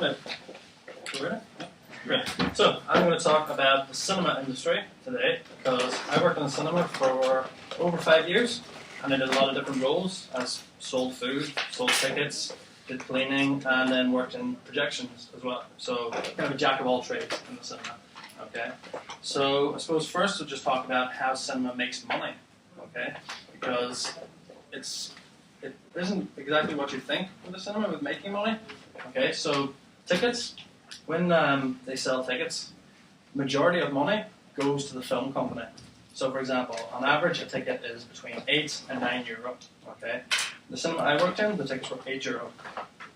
Right. Great. So, I'm going to talk about the cinema industry today because I worked in the cinema for over 5 years and I did a lot of different roles as sold food, sold tickets, did cleaning, and then worked in projections as well. So, kind of a jack of all trades in the cinema. Okay. So, I suppose first we'll just talk about how cinema makes money. Okay. Because it isn't exactly what you think with the cinema with making money. Okay. So, tickets. When they sell tickets, majority of money goes to the film company. So, for example, on average, a ticket is between €8 and €9. Okay, the cinema I worked in, the tickets were €8.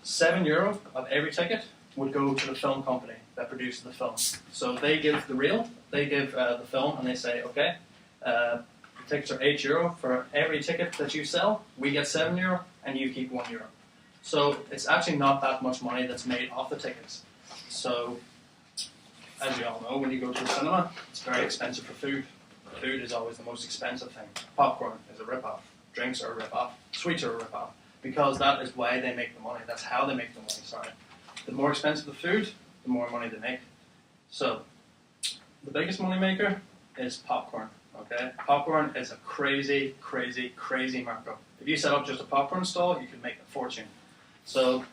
€7 of every ticket would go to the film company that produces the film. So they give the reel, they give the film, and they say, okay, the tickets are €8 for every ticket that you sell. We get €7, and you keep €1. So it's actually not that much money that's made off the tickets. So, as you all know, when you go to the cinema, it's very expensive for food. Food is always the most expensive thing. Popcorn is a rip-off. Drinks are a rip-off. Sweets are a rip-off. Because that is why they make the money. That's how they make the money, sorry. The more expensive the food, the more money they make. So, the biggest money maker is popcorn. Okay? Popcorn is a crazy, crazy, crazy markup. If you set up just a popcorn stall, you could make a fortune. So,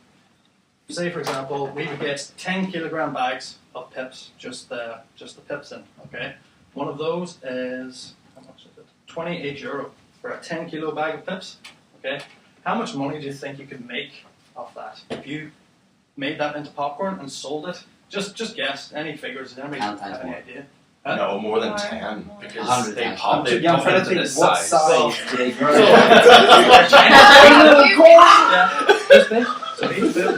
say for example, we would get 10 kilogram bags of pips, just the pips in, okay? One of those is, how much is it? €28 for a 10 kilo bag of pips, okay? How much money do you think you could make off that? If you made that into popcorn and sold it, just guess, any figures, does anybody have any idea? No, more than 10, because they pop it Yeah, I'm trying to into think this what size. size do they grow? This big? So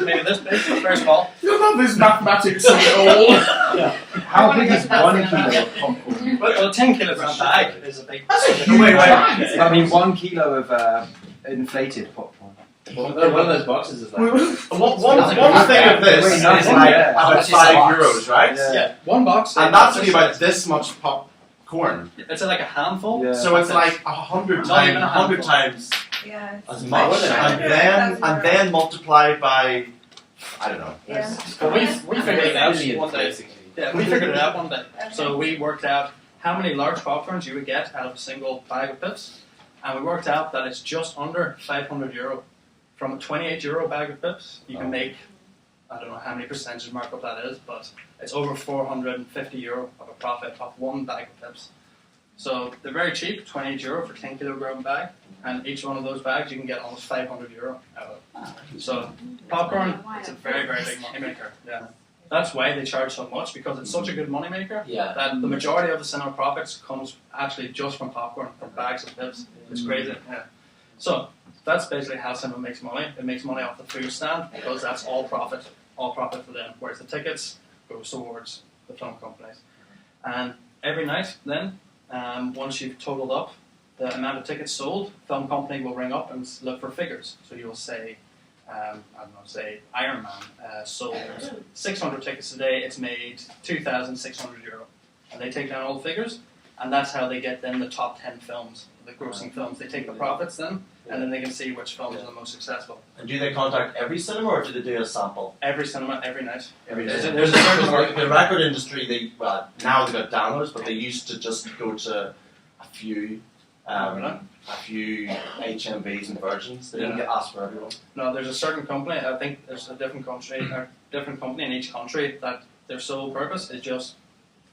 maybe this big, first of all. You know this mathematics so old. Yeah. How big is 1 kilo of popcorn? Well, a 10 kilogram bag is a big... Wait. I mean, 1 kilo of inflated popcorn. One of those boxes is like... One thing of this is like about €5, right? Yeah, one box. And that's only about this much popcorn. It's like a handful. Yeah. So it's like 100 Not even a times Yeah. as much, and then multiplied by, I don't know. Yeah. Well, we figured it out Millions, one day. basically. Yeah, we figured it out one day. Okay. So we worked out how many large popcorns you would get out of a single bag of pips, and we worked out that it's just under €500. From a €28 bag of pips, you can make, I don't know how many percentage markup that is, but it's over €450 of a profit off one bag of pips. So they're very cheap, €28 for 10 kilogram bag, and each one of those bags you can get almost €500 out of. So popcorn, it's a very, very big money maker. Yeah. That's why they charge so much, because it's such a good money maker that the majority of the cinema profits comes actually just from popcorn, from bags of pips. It's crazy. Yeah. So that's basically how cinema makes money. It makes money off the food stand because that's all profit for them. Whereas the tickets goes towards the film companies. And every night then, once you've totaled up the amount of tickets sold, film company will ring up and look for figures. So you'll say, say Iron Man sold 600 tickets today. It's made €2,600, and they take down all the figures, and that's how they get then the top 10 films, the grossing films. They take the profits then, and then they can see which films are the most successful. And do they contact every cinema, or do they do a sample? Every cinema, every night. Every There's day. a certain Because the record industry, now they've got downloads, but they used to just go to a few HMVs and virgins. They didn't get asked for everyone. No, there's a certain company. I think there's a different company in each country that their sole purpose is just.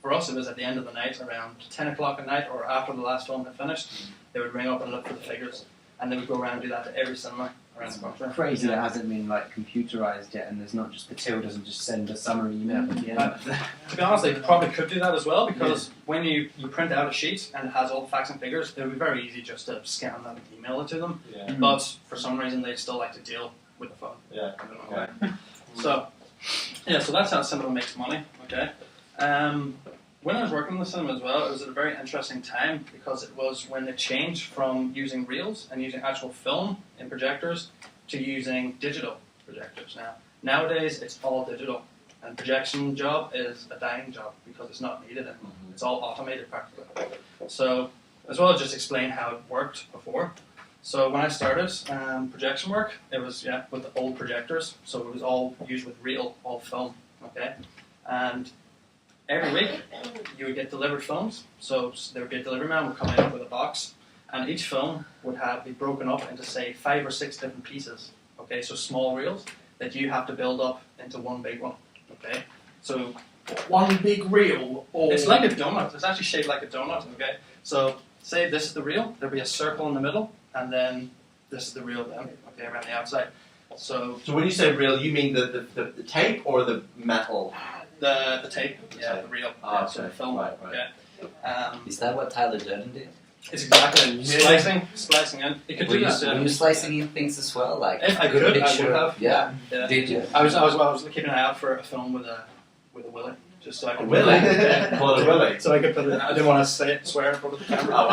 For us, it was at the end of the night, around 10 o'clock at night, or after the last film had finished. They would ring up and look for the figures, and they would go around and do that to every cinema around the country. Crazy that hasn't been like computerized yet, and there's not just Patil doesn't just send a summary email at the end. To be honest, they probably could do that as well, because when you print out a sheet and it has all the facts and figures, it would be very easy just to scan that and email it to them. Yeah. But for some reason, they still like to deal with the phone. Yeah. I don't know why. So that's how cinema makes money. Okay. When I was working in the cinema as well, it was at a very interesting time because it was when they changed from using reels and using actual film in projectors to using digital projectors. Nowadays, it's all digital, and projection job is a dying job because it's not needed anymore. It's all automated practically. So, as well as just explain how it worked before. So when I started projection work, it was with the old projectors. So it was all used with reel, all film. Okay, and every week you would get delivered films. So there would be a delivery man would come in with a box, and each film would be broken up into say 5 or 6 different pieces. Okay, so small reels that you have to build up into one big one. Okay, so One big reel, or it's like a donut. It's actually shaped like a donut. Okay, so say this is the reel. There'll be a circle in the middle, and then this is the reel then. Okay, around the outside. So So when you say reel, you mean the tape or the metal? the tape, the reel. Ah, So okay. the film. Right, right. Okay. Is that what Tyler Durden did? It's exactly splicing in. You could Were do you, that. were you slicing in things as well? Like If I good could, I picture? would have. Yeah. Yeah. Did you? I was keeping an eye out for a film with a willy, just so I could Willy? Yeah. Call it a willy? So I could put it. I didn't want to swear in front of the camera. Oh,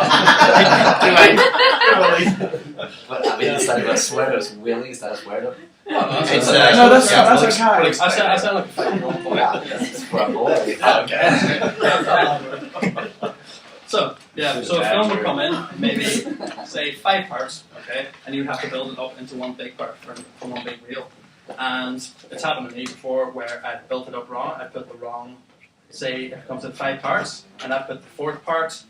But I mean, it's like a swear. It's Willie. Is that a swear? Though? It's, no, that's okay. I sound like a 5-year-old boy. Yeah, that's for a boy. So so a film would come in, maybe say 5 parts, okay, and you'd have to build it up into one big part from one big reel. And it's happened to me before where I built it up wrong. I put the wrong, say it comes in 5 parts, and I put the 4th part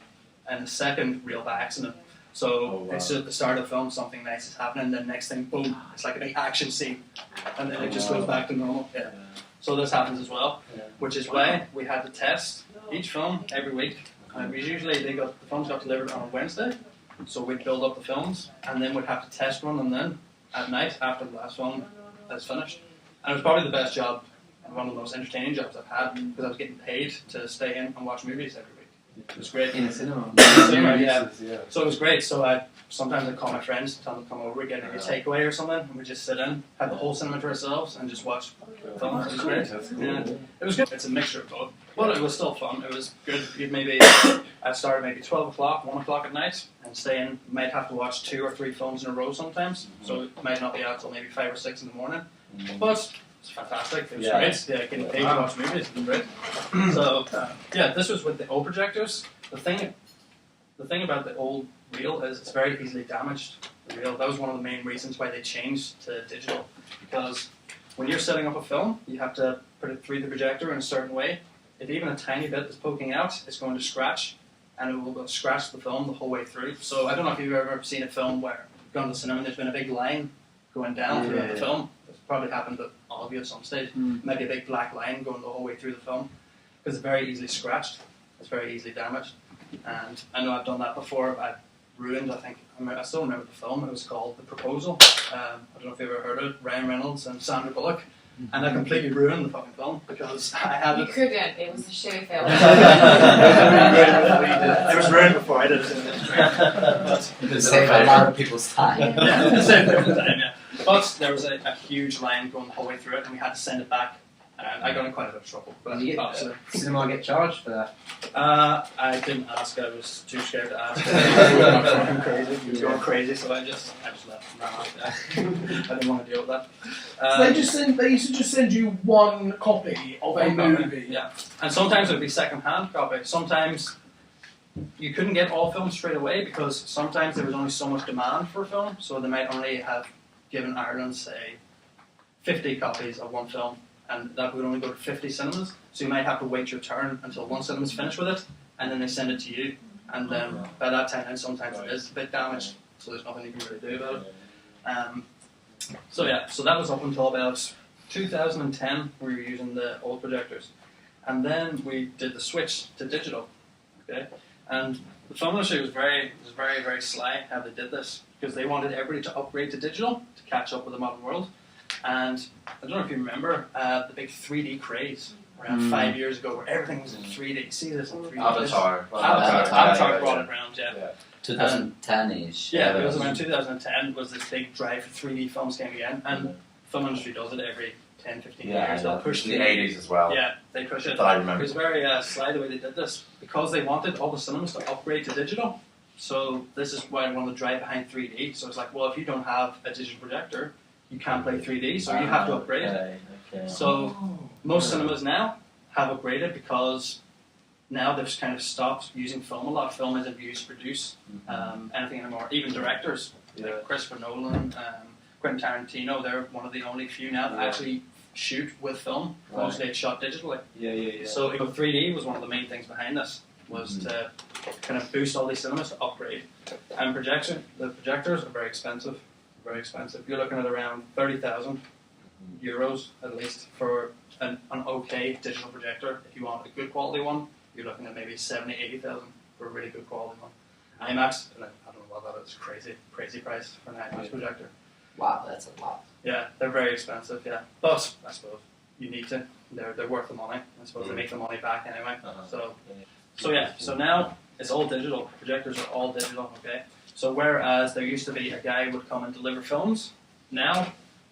and the 2nd reel by accident. So it's at the start of the film, something nice is happening, and then next thing, boom, it's like a big action scene, and then it just goes back to normal. Yeah. So this happens as well, which is why we had to test each film every week. And usually the films got delivered on a Wednesday, so we'd build up the films, and then we'd have to test run them then at night after the last film is finished. And it was probably the best job, and one of the most entertaining jobs I've had, because I was getting paid to stay in and watch movies every week. It was great. In the cinema. Yeah. So it was great. So sometimes I'd call my friends, tell them to come over, get a takeaway or something, and we'd just sit in, have the whole cinema to ourselves, and just watch films. It was great. Yeah. It was good. It's a mixture of both. But it was still fun. It was good. I'd start at maybe 12 o'clock, 1 o'clock at night, and stay in. Might have to watch 2 or 3 films in a row sometimes, so it might not be out till maybe 5 or 6 in the morning. But it's fantastic. It was great. Yeah, getting paid to watch movies has been great. So this was with the old projectors. The thing about the old reel is it's very easily damaged. The reel. That was one of the main reasons why they changed to digital, because when you're setting up a film, you have to put it through the projector in a certain way. If even a tiny bit is poking out, it's going to scratch, and it will scratch the film the whole way through. So I don't know if you've ever seen a film where you've gone to the cinema and there's been a big line going down throughout the film. It's probably happened to all of you at some stage. Maybe a big black line going the whole way through the film, because it's very easily scratched. It's very easily damaged. And I know I've done that before. I ruined, I still remember the film. It was called The Proposal. I don't know if you've ever heard of it. Ryan Reynolds and Sandra Bullock. And I completely ruined the fucking film because I had You it. couldn't. It was a shitty film. It was ruined before I did it. You could save a lot of people's time. Yeah, same time, yeah. But there was a huge line going the whole way through it, and we had to send it back. And I got in quite a bit of trouble. But Did you get cinema get charged for that? I didn't ask. I was too scared to ask. He was going crazy, so I just left and ran off. I didn't want to deal with that. So they used to just send you one copy of a movie. Yeah, and sometimes it would be second-hand copy. Sometimes you couldn't get all films straight away because sometimes there was only so much demand for a film, so they might only have given Ireland, say, 50 copies of one film, and that would only go to 50 cinemas. So you might have to wait your turn until one cinema's finished with it, and then they send it to you. And then by that time, then sometimes it is a bit damaged, so there's nothing you can really do about it. So that was up until about 2010. We were using the old projectors, and then we did the switch to digital. Okay, and the film industry was very, very sly how they did this because they wanted everybody to upgrade to digital to catch up with the modern world. And I don't know if you remember the big 3D craze around 5 years ago where everything was in 3D. See this in 3D? Avatar. Avatar brought it around, yeah. 2010-ish. Yeah, it was around 2010 was this big drive for 3D films came again, and the film industry does it every 10, 15 years. They'll push the 80s as well. Yeah, they push it. That I remember. It was very sly the way they did this because they wanted all the cinemas to upgrade to digital. So this is why I wanted to drive behind 3D. So it's like, well, if you don't have a digital projector, you can't play 3D, so you have to upgrade. Okay. So most cinemas now have upgraded because now they've kind of stopped using film a lot. Film isn't used to produce anything anymore. Even directors Like Christopher Nolan, Quentin Tarantino, they're one of the only few now that actually shoot with film. Right. Mostly it's shot digitally. Yeah. So 3D was one of the main things behind this, was to kind of boost all these cinemas to upgrade. And the projectors are very expensive. Very expensive. You're looking at around 30,000 euros at least for an okay digital projector. If you want a good quality one, you're looking at maybe 70, 80,000 for a really good quality one. IMAX, I don't know what that is, crazy price for an IMAX projector. Wow, that's a lot. Yeah, they're very expensive, yeah. But I suppose you need to. They're worth the money. I suppose they make the money back anyway. So now it's all digital. Projectors are all digital, okay? So whereas there used to be a guy would come and deliver films, now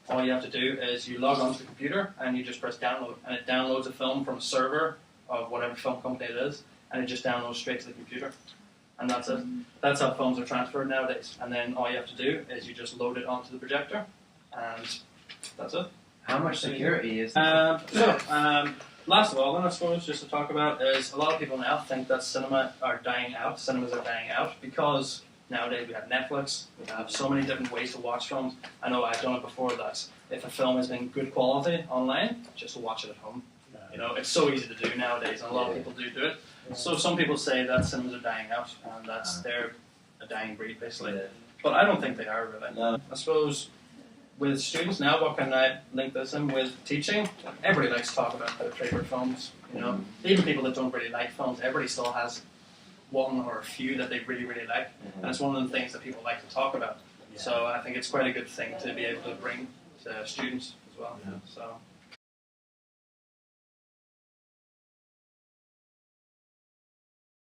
all you have to do is you log onto the computer and you just press download, and it downloads a film from a server of whatever film company it is, and it just downloads straight to the computer. And that's it. That's how films are transferred nowadays. And then all you have to do is you just load it onto the projector, and that's it. How much security is Last of all, then I suppose just to talk about is a lot of people now think that cinemas are dying out because nowadays we have Netflix, we have so many different ways to watch films. I know I've done it before that if a film is in good quality online, just watch it at home. You know, it's so easy to do nowadays, and a lot of people do it. So some people say that cinemas are dying out, and they're a dying breed, basically. But I don't think they are, really. No. I suppose with students now, what can I link this in with teaching? Everybody likes to talk about their favourite films, you know. Even people that don't really like films, everybody still has one or a few that they really, really like. And it's one of the things that people like to talk about. So I think it's quite a good thing to be able to bring to students as well. So